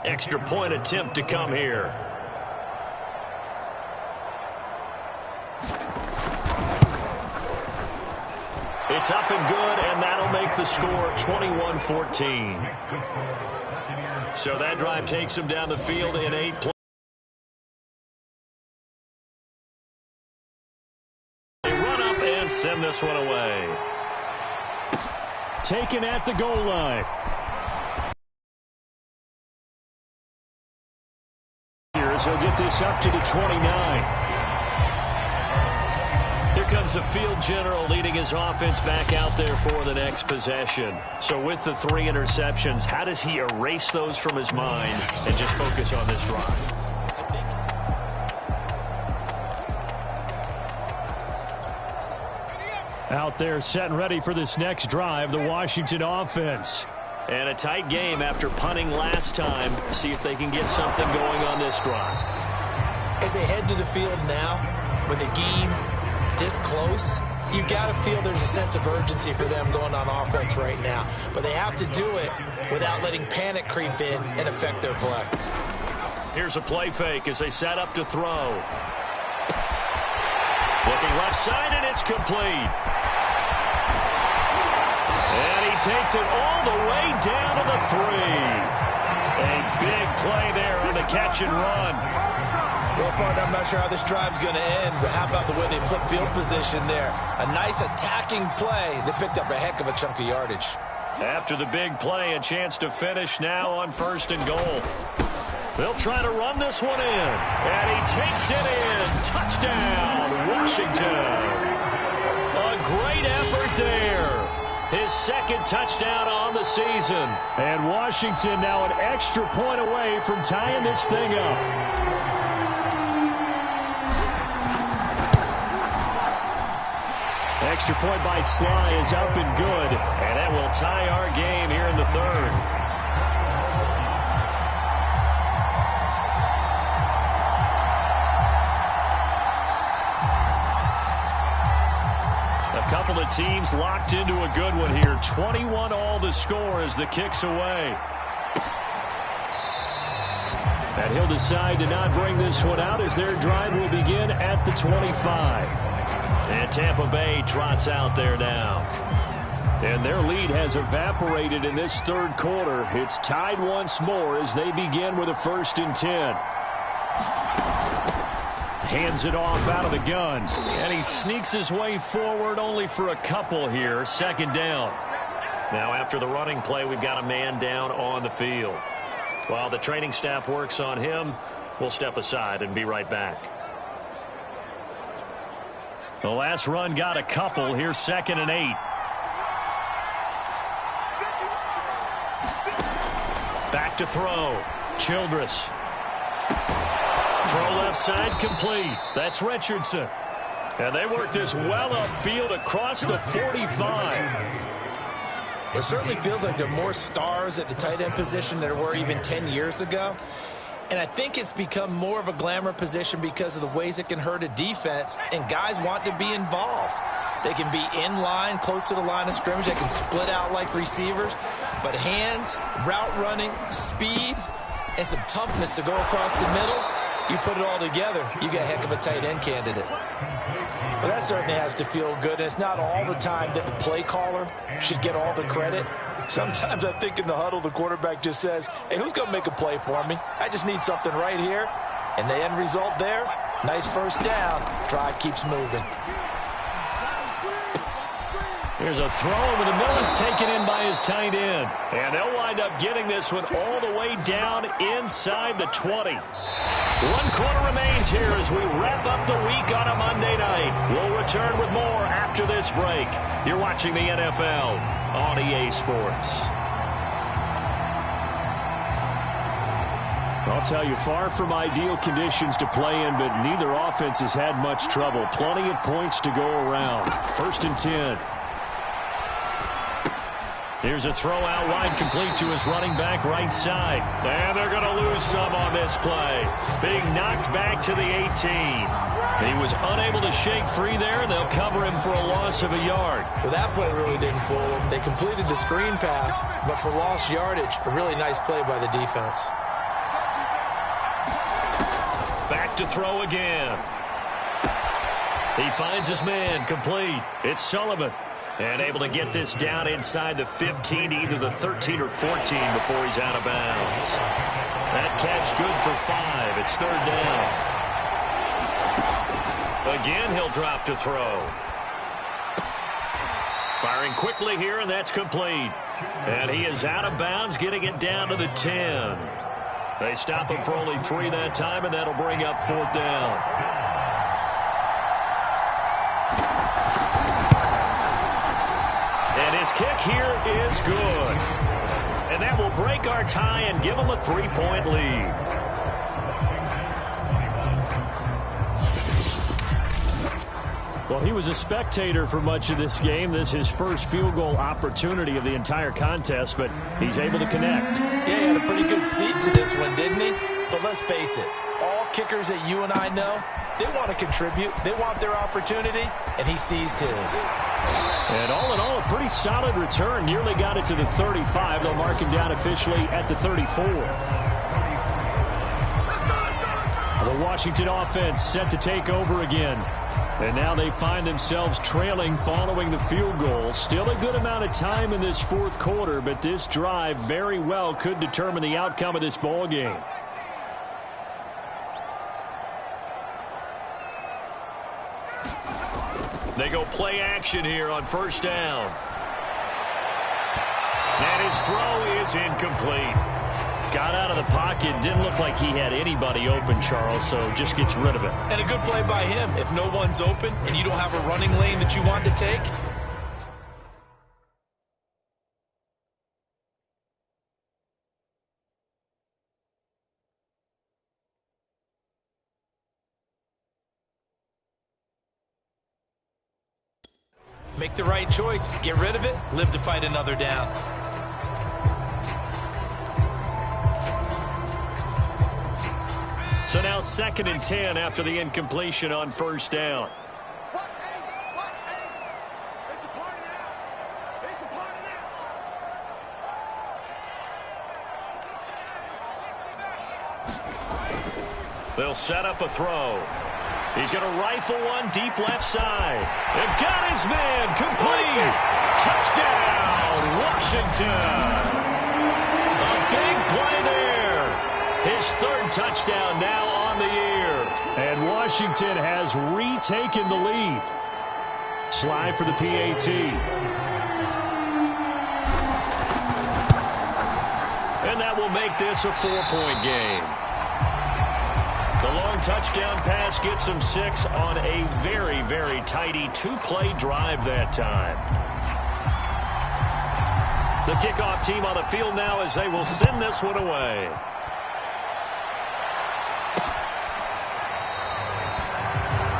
Extra point attempt to come here. It's up and good, and that'll make the score 21-14. So that drive takes him down the field in 8 plays. They run up and send this one away. Taken at the goal line. He'll get this up to the 29. Here comes the field general leading his offense back out there for the next possession. So with the 3 interceptions, how does he erase those from his mind and just focus on this drive? Out there set and ready for this next drive, the Washington offense. And a tight game after punting last time. See if they can get something going on this drive. As they head to the field now, with the game this close, you've got to feel there's a sense of urgency for them going on offense right now. But they have to do it without letting panic creep in and affect their play. Here's a play fake as they set up to throw. Looking left side, and it's complete. And he takes it all the way down to the 3. A big play there on the catch and run. Well, partner, I'm not sure how this drive's going to end, but how about the way they flip field position there? A nice attacking play that picked up a heck of a chunk of yardage. After the big play, a chance to finish now on 1st and goal. They'll try to run this one in, and he takes it in. Touchdown, Washington. A great effort there. His 2nd touchdown on the season. And Washington now an extra point away from tying this thing up. Extra point by Sly is up and good. And that will tie our game here in the 3rd. A couple of teams locked into a good one here. 21 all the score as the kick's away. And he'll decide to not bring this one out as their drive will begin at the 25. And Tampa Bay trots out there now. And their lead has evaporated in this 3rd quarter. It's tied once more as they begin with a 1st and 10. Hands it off out of the gun. And he sneaks his way forward only for a couple here. 2nd down. Now after the running play, we've got a man down on the field. While the training staff works on him, we'll step aside and be right back. The last run got a couple. Here's 2nd and 8. Back to throw. Childress. Throw left side complete. That's Richardson. And they work this well upfield across the 45. It certainly feels like there are more stars at the tight end position than there were even 10 years ago. And I think it's become more of a glamour position because of the ways it can hurt a defense, and guys want to be involved. They can be in line, close to the line of scrimmage. They can split out like receivers. But hands, route running, speed, and some toughness to go across the middle, you put it all together, you get a heck of a tight end candidate. Well, that certainly has to feel good. And it's not all the time that the play caller should get all the credit. Sometimes I think in the huddle, the quarterback just says, hey, who's going to make a play for me? I just need something right here. And the end result there, nice 1st down. Drive keeps moving. Here's a throw over the middle. It's taken in by his tight end. And they'll wind up getting this one all the way down inside the 20. 1 quarter remains here as we wrap up the week on a Monday night. We'll return with more after this break. You're watching the NFL on EA Sports. I'll tell you, far from ideal conditions to play in, but neither offense has had much trouble. Plenty of points to go around. 1st and 10. Here's a throw out wide, complete to his running back right side. And they're going to lose some on this play. Being knocked back to the 18. He was unable to shake free there, and they'll cover him for a loss of a yard. Well, that play really didn't fool them. They completed the screen pass, but for lost yardage, a really nice play by the defense. to throw again. He finds his man complete. It's Sullivan. And able to get this down inside the 15, either the 13 or 14 before he's out of bounds. That catch good for 5. It's third down. Again, he'll drop to throw. Firing quickly here, and that's complete. And he is out of bounds, getting it down to the 10. They stop him for only 3 that time, and that'll bring up fourth down. And his kick here is good. And that will break our tie and give him a 3-point lead. Well, he was a spectator for much of this game. This is his first field goal opportunity of the entire contest, but he's able to connect. Yeah, he had a pretty good seat to this one, didn't he? But let's face it, all kickers that you and I know, they want to contribute. They want their opportunity, and he seized his. And all in all, a pretty solid return. Nearly got it to the 35. They'll mark him down officially at the 34. The Washington offense set to take over again. And now they find themselves trailing following the field goal. Still a good amount of time in this fourth quarter, but this drive very well could determine the outcome of this ball game. They go play action here on first down. And his throw is incomplete. Got out of the pocket. Didn't look like he had anybody open, Charles, so just gets rid of it. And a good play by him. If no one's open and you don't have a running lane that you want to take, make the right choice. Get rid of it. Live to fight another down. So now 2nd and 10 after the incompletion on first down. They'll set up a throw. He's going to rifle one deep left side. And got his man complete. Touchdown, Washington. A big play there. His 3rd touchdown now on the year. And Washington has retaken the lead. Slide for the PAT. And that will make this a 4-point game. The long touchdown pass gets him 6 on a very, very tidy 2-play drive that time. The kickoff team on the field now as they will send this one away.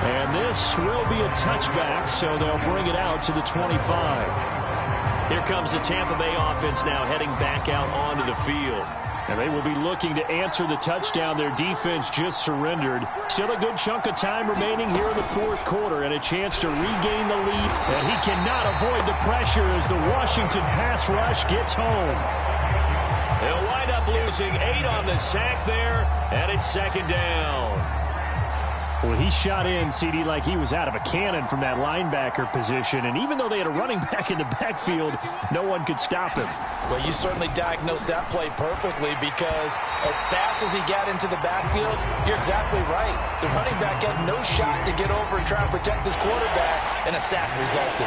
And this will be a touchback, so they'll bring it out to the 25. Here comes the Tampa Bay offense now heading back out onto the field. And they will be looking to answer the touchdown their defense just surrendered. Still a good chunk of time remaining here in the fourth quarter and a chance to regain the lead. And he cannot avoid the pressure as the Washington pass rush gets home. They'll wind up losing 8 on the sack there, and it's 2nd down. Well, he shot in, CD, like he was out of a cannon from that linebacker position. And even though they had a running back in the backfield, no one could stop him. Well, you certainly diagnosed that play perfectly because as fast as he got into the backfield, you're exactly right. The running back had no shot to get over and try and protect his quarterback, and a sack resulted.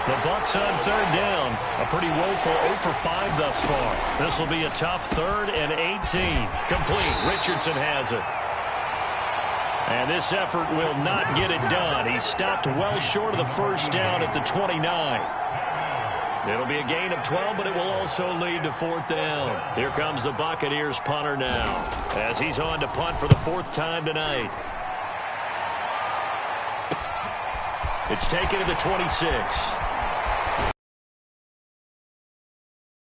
The Bucs on 3rd down. A pretty woeful 0 for 5 thus far. This will be a tough 3rd and 18. Complete. Richardson has it. And this effort will not get it done. He stopped well short of the first down at the 29. It'll be a gain of 12, but it will also lead to 4th down. Here comes the Buccaneers punter now as he's on to punt for the 4th time tonight. It's taken to the 26.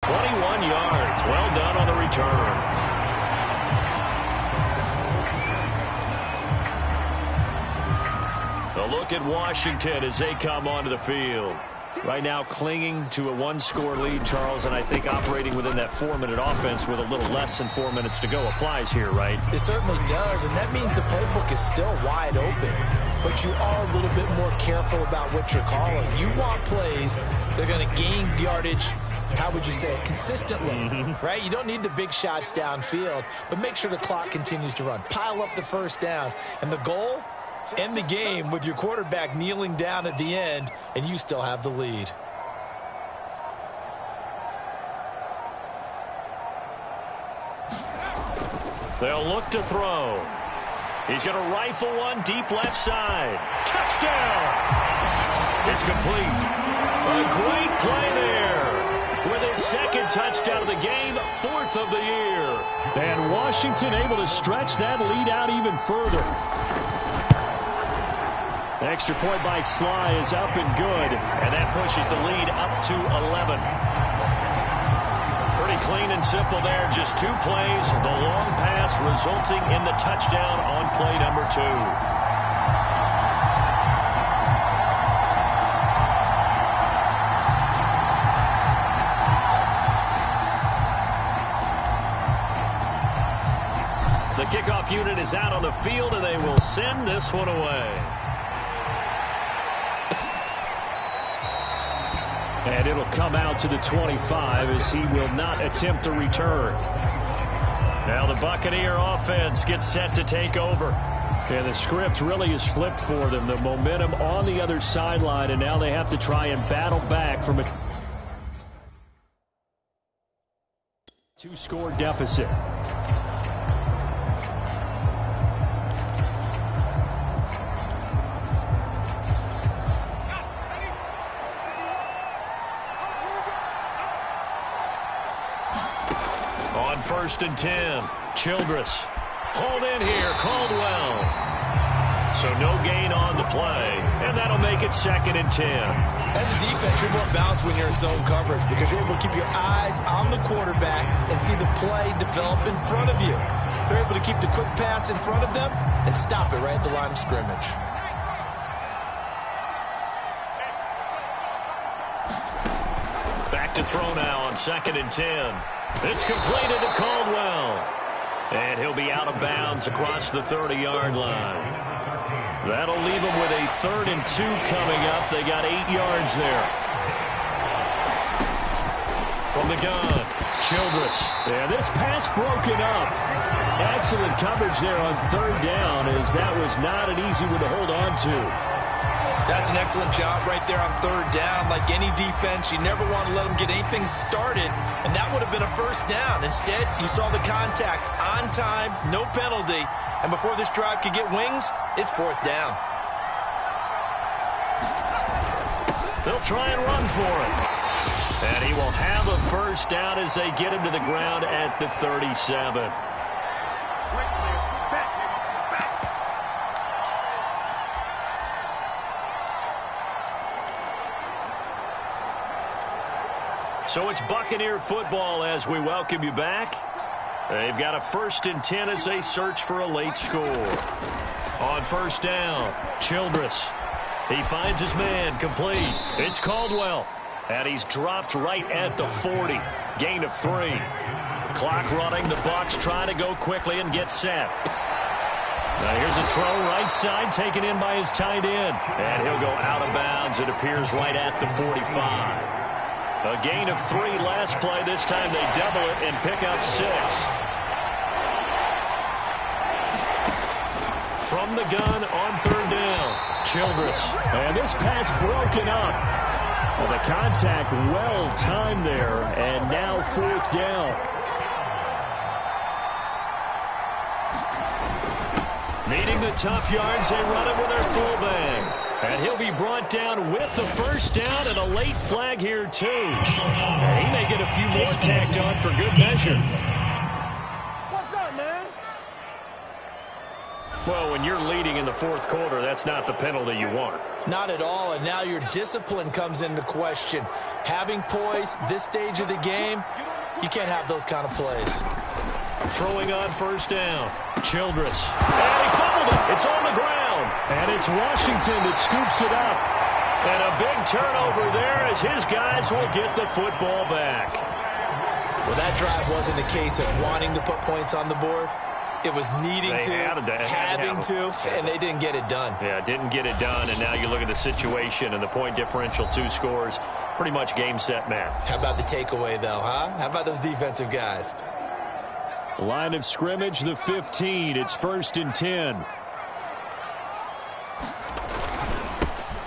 21 yards. Well done on the return. A look at Washington as they come onto the field. Right now clinging to a one-score lead, Charles, and I think operating within that 4-minute offense with a little less than 4 minutes to go applies here, right? It certainly does, and that means the playbook is still wide open. But you are a little bit more careful about what you're calling. You want plays that are going to gain yardage, how would you say it, consistently, right? You don't need the big shots downfield, but make sure the clock continues to run. Pile up the first downs. And the goal? End the game with your quarterback kneeling down at the end, and you still have the lead. They'll look to throw. He's going to rifle one deep left side. Touchdown! It's complete. A great play there. With his second touchdown of the game, 4th of the year. And Washington able to stretch that lead out even further. Extra point by Sly is up and good. And that pushes the lead up to 11. Pretty clean and simple there. Just 2 plays. The long pass resulting in the touchdown on play number 2. The kickoff unit is out on the field, and they will send this one away. And it'll come out to the 25 as he will not attempt to return. Now the Buccaneer offense gets set to take over. And the script really is flipped for them. The momentum on the other sideline, and now they have to try and battle back from a 2-score deficit. On 1st and 10, Childress. Hauled in here, Caldwell. So no gain on the play, and that'll make it 2nd and 10. As a defense, you're more balanced when you're in zone coverage because you're able to keep your eyes on the quarterback and see the play develop in front of you. They're able to keep the quick pass in front of them and stop it right at the line of scrimmage. Back to throw now on 2nd and 10. It's completed to Caldwell. And he'll be out of bounds across the 30-yard line. That'll leave him with a 3rd and 2 coming up. They got 8 yards there. From the gun, Childress. And this pass broken up. Excellent coverage there on 3rd down, as that was not an easy one to hold on to. That's an excellent job right there on 3rd down. Like any defense, you never want to let them get anything started, and that would have been a 1st down. Instead, you saw the contact on time, no penalty, and before this drive could get wings, it's 4th down. They'll try and run for it. And he will have a 1st down as they get him to the ground at the 37. So it's Buccaneer football as we welcome you back. They've got a 1st and 10 as they search for a late score. On 1st down, Childress. He finds his man complete. It's Caldwell. And he's dropped right at the 40. Gain of 3. Clock running. The Bucs trying to go quickly and get set. Now here's a throw right side taken in by his tight end. And he'll go out of bounds. It appears right at the 45. A gain of 3 last play. This time they double it and pick up 6. From the gun on 3rd down, Childress. And this pass broken up. Well, the contact well timed there, and now 4th down. Needing the tough yards, they run it with their fullback. And he'll be brought down with the 1st down and a late flag here, too. And he may get a few more tacked on for good measure. What's up, man? Well, when you're leading in the 4th quarter, that's not the penalty you want. Not at all, and now your discipline comes into question. Having poise this stage of the game, you can't have those kind of plays. Throwing on 1st down, Childress. And he fumbled it. It's on the ground. And it's Washington that scoops it up. And a big turnover there as his guys will get the football back. Well, that drive wasn't a case of wanting to put points on the board. It was needing having to, and they didn't get it done. Yeah, didn't get it done, and now you look at the situation and the point differential, 2 scores, pretty much game, set, match. How about the takeaway, though, huh? How about those defensive guys? Line of scrimmage, the 15. It's 1st and 10.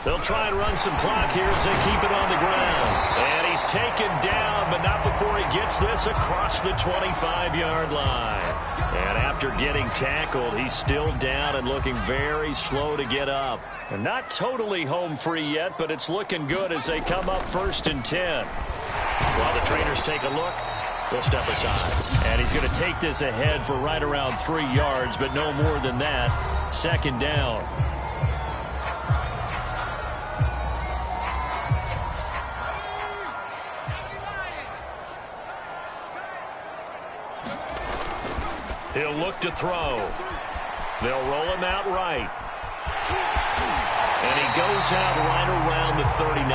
They'll try and run some clock here as they keep it on the ground. And he's taken down, but not before he gets this across the 25-yard line. And after getting tackled, he's still down and looking very slow to get up. And not totally home free yet, but it's looking good as they come up 1st and 10. While the trainers take a look, he'll step aside. And he's going to take this ahead for right around 3 yards, but no more than that. 2nd down. He'll look to throw. They'll roll him out right. And he goes out right around the 39.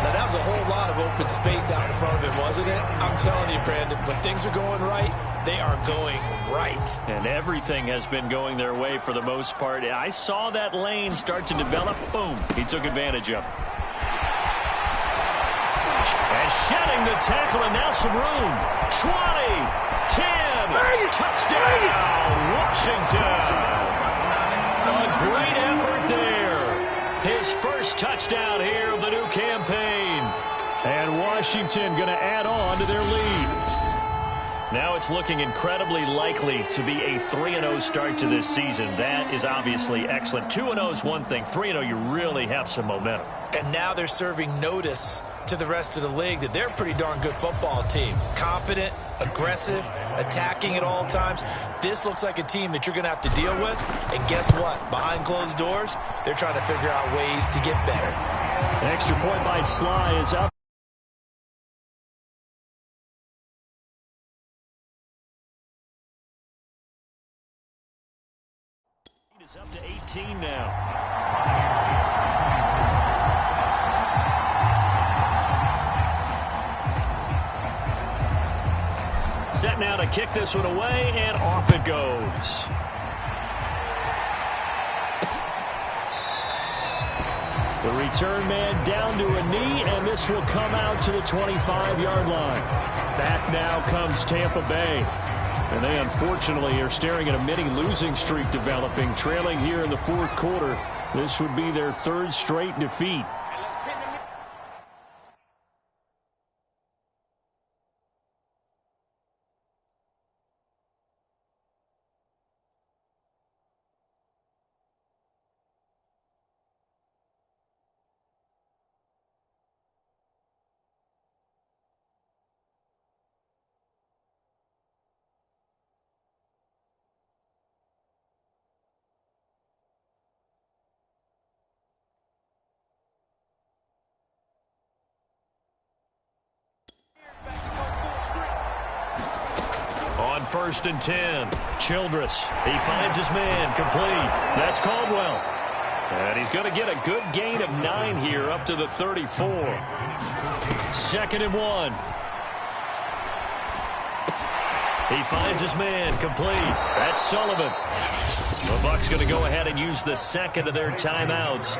Now, that was a whole lot of open space out in front of him, wasn't it? I'm telling you, Brandon, when things are going right, they are going right. And everything has been going their way for the most part. I saw that lane start to develop. Boom. He took advantage of it. And shedding the tackle, and now some room. 20, 10, touchdown, Washington. A great effort there. His first touchdown here of the new campaign. And Washington going to add on to their lead. Now it's looking incredibly likely to be a 3-0 start to this season. That is obviously excellent. 2-0 is one thing. 3-0, you really have some momentum. And now they're serving notice to the rest of the league that they're a pretty darn good football team. Confident, aggressive, attacking at all times. This looks like a team that you're going to have to deal with. And guess what? Behind closed doors, they're trying to figure out ways to get better. The extra point by Sly is up. It's up to 18 now. Set now to kick this one away, and off it goes. The return man down to a knee, and this will come out to the 25-yard line. Back now comes Tampa Bay. And they unfortunately are staring at a mini losing streak developing, trailing here in the 4th quarter. This would be their 3rd straight defeat. On 1st and 10, Childress. He finds his man, complete. That's Caldwell. And he's going to get a good gain of 9 here up to the 34. 2nd and 1. He finds his man, complete. That's Sullivan. The Bucs going to go ahead and use the 2nd of their timeouts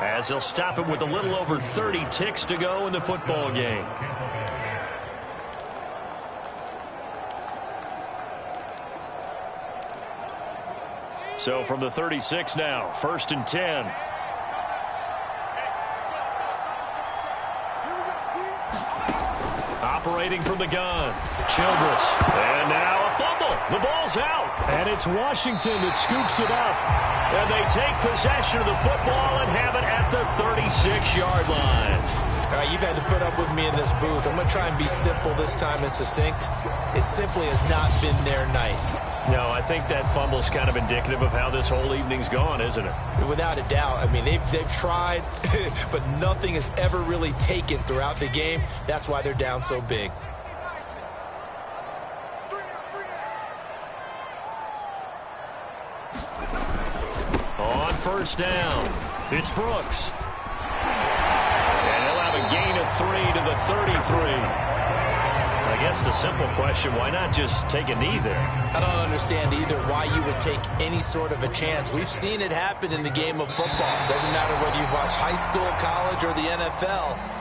as they'll stop it with a little over 30 ticks to go in the football game. So from the 36 now, 1st and 10. Operating from the gun, Childress. And now a fumble. The ball's out. And it's Washington that scoops it up. And they take possession of the football and have it at the 36-yard line. All right, you've had to put up with me in this booth. I'm going to try and be simple this time and succinct. It simply has not been their night. No, I think that fumble's kind of indicative of how this whole evening's gone, isn't it? Without a doubt. I mean, they've tried, but nothing has ever really taken throughout the game. That's why they're down so big. first down. It's Brooks. And he'll have a gain of 3 to the 33. I guess the simple question, why not just take a knee there? I don't understand either why you would take any sort of a chance. We've seen it happen in the game of football. Doesn't matter whether you've watched high school, college, or the NFL.